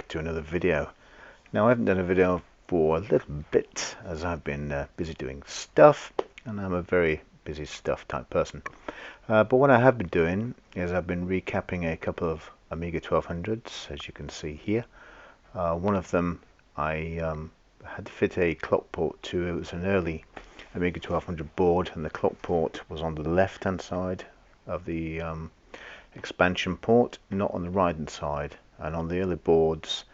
back to another video. Now I haven't done a video for a little bit as I've been busy doing stuff, and I'm a very busy stuff type person. But what I have been doing is I've been recapping a couple of Amiga 1200s, as you can see here. One of them I had to fit a clock port to. It was an early Amiga 1200 board, and the clock port was on the left hand side of the expansion port, not on the right hand side. And on the early boards,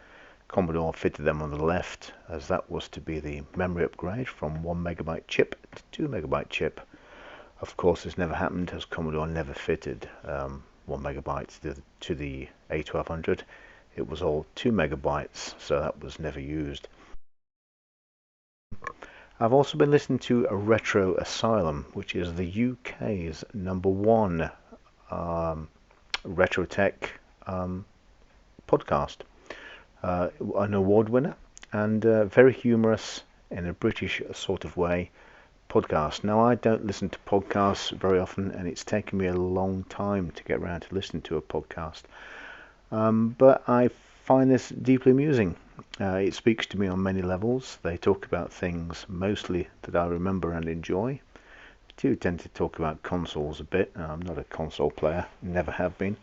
Commodore fitted them on the left, as that was to be the memory upgrade from 1MB chip to 2MB chip. Of course, this never happened, as Commodore never fitted 1MB to the A1200. It was all 2MB, so that was never used. I've also been listening to a Retro Asylum, which is the UK's #1 retro tech podcast. An award winner and very humorous in a British sort of way podcast. Now, I don't listen to podcasts very often, and it's taken me a long time to get around to listening to a podcast, but I find this deeply amusing. It speaks to me on many levels. They talk about things mostly that I remember and enjoy. I do tend to talk about consoles a bit. I'm not a console player, never have been.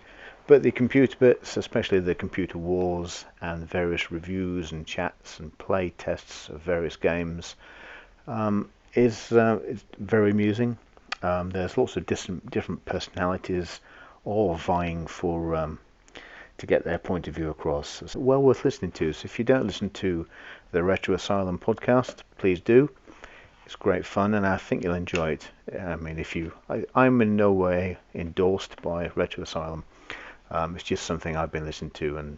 But the computer bits, especially the computer wars and various reviews and chats and play tests of various games, is very amusing. There's lots of different personalities, all vying for to get their point of view across. It's well worth listening to. So if you don't listen to the Retro Asylum podcast, please do. It's great fun, and I think you'll enjoy it. I mean, I'm in no way endorsed by Retro Asylum. It's just something I've been listening to, and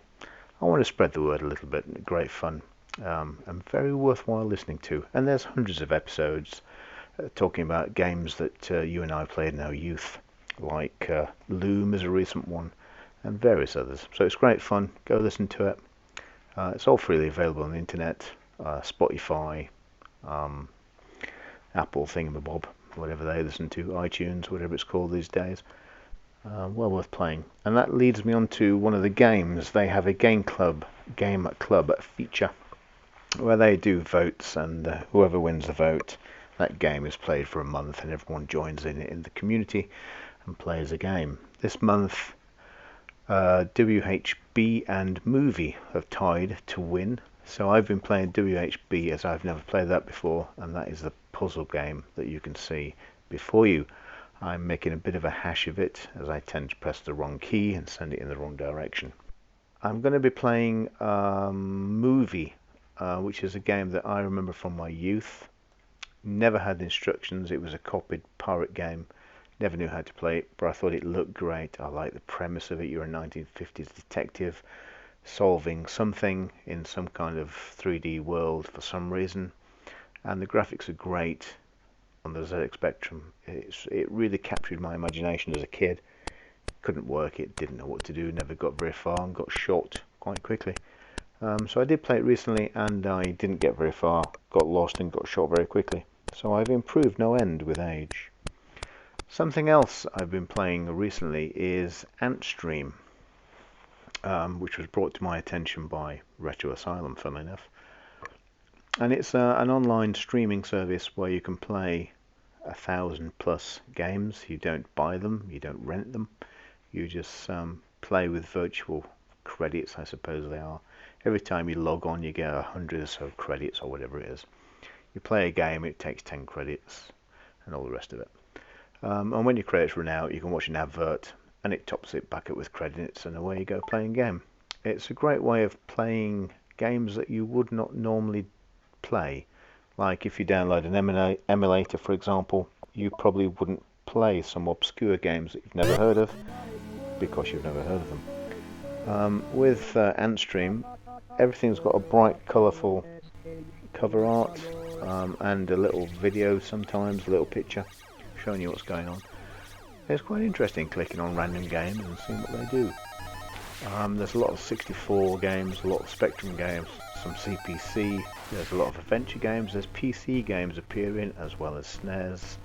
I want to spread the word a little bit. Great fun, and very worthwhile listening to. And there's hundreds of episodes talking about games that you and I played in our youth, like Loom is a recent one, and various others. So it's great fun. Go listen to it. It's all freely available on the internet, Spotify, Apple thingamabob, whatever they listen to, iTunes, whatever it's called these days. Well worth playing. And that leads me on to one of the games. They have a game club feature where they do votes, and whoever wins the vote, that game is played for a month, and everyone joins in the community and plays a game. This month, WHB and Movie have tied to win. So I've been playing WHB, as I've never played that before, and that is the puzzle game that you can see before you. I'm making a bit of a hash of it, as I tend to press the wrong key and send it in the wrong direction. I'm going to be playing Movie, which is a game that I remember from my youth. Never had instructions. It was a copied pirate game. Never knew how to play it, but I thought it looked great. I like the premise of it. You're a 1950s detective solving something in some kind of 3D world for some reason, and the graphics are great on the ZX Spectrum. It really captured my imagination as a kid. Couldn't work it, didn't know what to do, never got very far, and got shot quite quickly. So I did play it recently, and I didn't get very far, got lost and got shot very quickly. So I've improved no end with age. Something else I've been playing recently is Antstream, which was brought to my attention by Retro Asylum, funnily enough. And it's an online streaming service where you can play 1,000+ games. You don't buy them, you don't rent them. You just play with virtual credits, I suppose they are. Every time you log on, you get 100 or so credits, or whatever it is. You play a game, it takes 10 credits, and all the rest of it. And when your credits run out, you can watch an advert, and it tops it back up with credits, and away you go playing a game. It's a great way of playing games that you would not normally play. Like if you download an emulator, for example, you probably wouldn't play some obscure games that you've never heard of because you've never heard of them. With Antstream, everything's got a bright, colourful cover art, and a little video, sometimes a little picture showing you what's going on. It's quite interesting clicking on random games and seeing what they do. There's a lot of 64 games, a lot of Spectrum games, some CPC, there's a lot of adventure games, there's PC games appearing, as well as SNES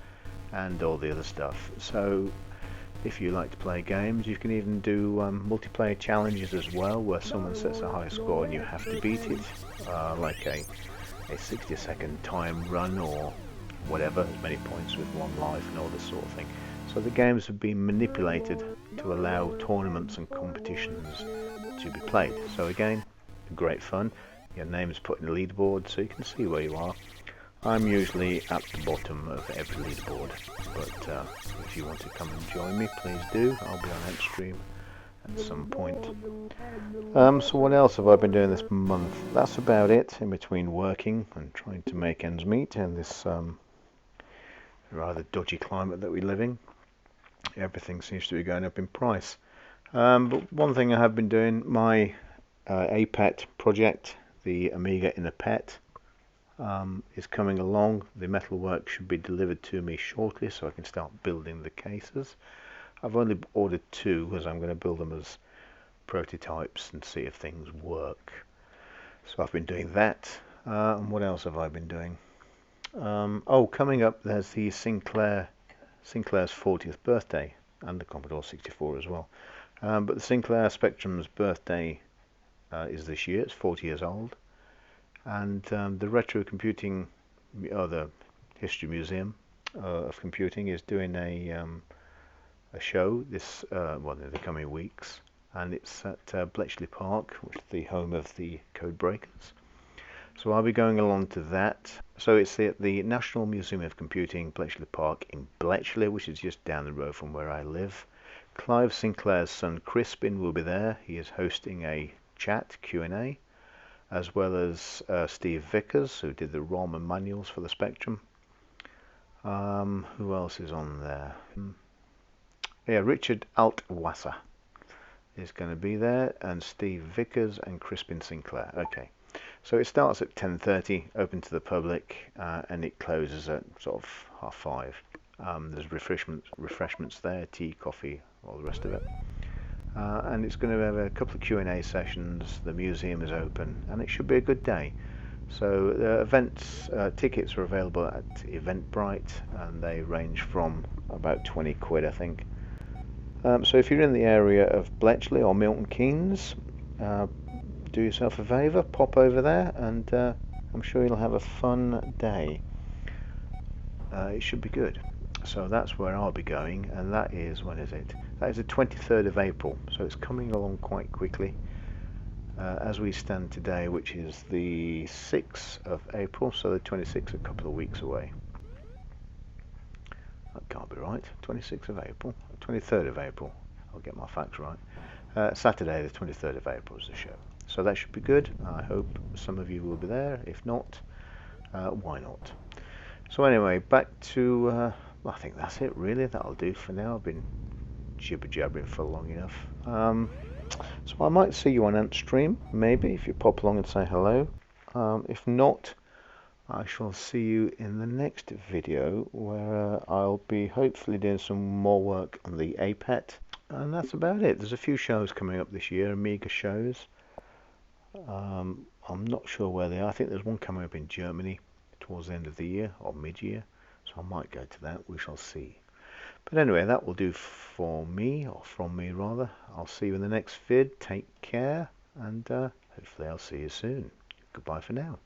and all the other stuff. So If you like to play games, you can even do multiplayer challenges as well, where someone sets a high score and you have to beat it, like a 60-second time run or whatever, as many points with one life and all this sort of thing. So the games have been manipulated to allow tournaments and competitions to be played. So again, great fun. Your name is put in the leaderboard so you can see where you are. I'm usually at the bottom of every leaderboard, but if you want to come and join me, please do. I'll be on Antstream at some point. So what else have I been doing this month? That's about it, in between working and trying to make ends meet in this rather dodgy climate that we live in. Everything seems to be going up in price. But one thing I have been doing, my APET project, the Amiga in a Pet, is coming along. The metalwork should be delivered to me shortly so I can start building the cases. I've only ordered 2 because I'm going to build them as prototypes and see if things work. So I've been doing that. And what else have I been doing? Oh, coming up there's the Sinclair's 40th birthday, and the Commodore 64 as well. But the Sinclair Spectrum's birthday is this year. It's 40 years old. And the Retro Computing, or the History Museum of Computing, is doing a show this well, in the coming weeks, and it's at Bletchley Park, which is the home of the Code Breakers. So I'll be going along to that. So it's at the National Museum of Computing, Bletchley Park in Bletchley, which is just down the road from where I live. Clive Sinclair's son Crispin will be there. He is hosting a chat Q&A, as well as Steve Vickers, who did the ROM and manuals for the Spectrum. Who else is on there? Yeah, Richard Altwasser is going to be there, and Steve Vickers and Crispin Sinclair. Okay, so it starts at 10:30, open to the public, and it closes at sort of 5:30. There's refreshments there, tea, coffee, all the rest of it. And it's going to have a couple of Q&A sessions. The museum is open, and it should be a good day. So the events tickets are available at Eventbrite, and they range from about 20 quid, I think. So if you're in the area of Bletchley or Milton Keynes, do yourself a favour, pop over there, and I'm sure you'll have a fun day. It should be good. So that's where I'll be going, and that is, when is it? That is the 23rd of April, so it's coming along quite quickly. As we stand today, which is the 6th of April, so the 26th, a couple of weeks away. That can't be right. 26th of April, 23rd of April. I'll get my facts right. Saturday, the 23rd of April is the show. So that should be good. I hope some of you will be there. If not, why not? So anyway, back to, I think that's it really. That'll do for now. I've been jibber-jabbering for long enough. So I might see you on Antstream, maybe, if you pop along and say hello. If not, I shall see you in the next video, where I'll be hopefully doing some more work on the APET. And that's about it. There's a few shows coming up this year, Amiga shows. I'm not sure where they are. I think there's one coming up in Germany towards the end of the year, or mid-year. So I might go to that. We shall see. But anyway, that will do for me, or from me rather. I'll see you in the next vid. Take care, and hopefully I'll see you soon. Goodbye for now.